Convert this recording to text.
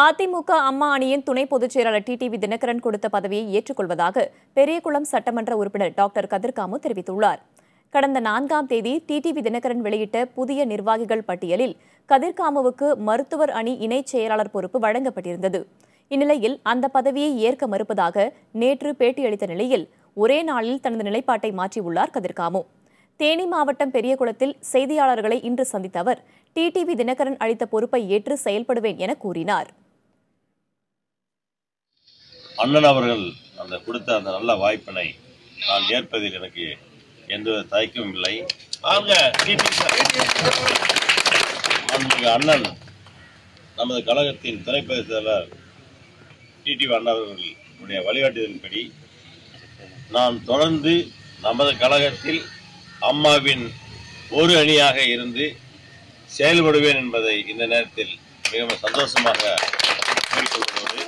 அதிமுக அம்மா அணியின் துணை பொதுச் செயலாளர் டிடிவி தினகரன் கொடுத்த பதவியை ஏற்றுக்கொள்வதாக பெரியகுளம் சட்டமன்ற உறுப்பினர் டாக்டர் கதிர்காமு தெரிவித்துள்ளார். கடந்த 4ஆம் தேதி டிடிவி தினகரன் வெளியிட்ட புதிய நிர்வாகிகள் பட்டியலில் கதிர்காமுவுக்கு மருத்துவர் அணி இணைச் செயலாளர் பொறுப்பு வழங்கப்பட்டிருந்தது. இந்நிலையில் அந்த பதவியை ஏற்க மறுப்பதாக நேற்று பேட்டியளித்த நிலையில் ஒரே நாளில் தனது நிலைப்பாட்டை மாற்றியுள்ளார் கதிர்காமு. தேனி மாவட்டம் பெரியகுளத்தில் செய்தியாளர்களை இன்று சந்தித்த அவர் டிடிவி தினகரன் அளித்த பொறுப்பை ஏற்று செயல்படுவேன் என கூறினார். அண்ணன் அவர்கள் அந்த கொடுத்த அந்த நல்ல வாய்ப்பினை நான் ஏற்பதில் எனக்கு எந்த தயக்கமும் இல்லை. அண்ணன் நமது கழகத்தின் துணை பொதுச் செயலாளர் டிடிவி அண்ணா அவர்களுடைய வழிகாட்டுதலின்படி நான் தொடர்ந்து நமது கழகத்தில் அம்மாவின் ஒரு அணியாக இருந்து செயல்படுவேன் என்பதை இந்த நேரத்தில் மிகவும் சந்தோஷமாக கூறிக்கொள்வதோடு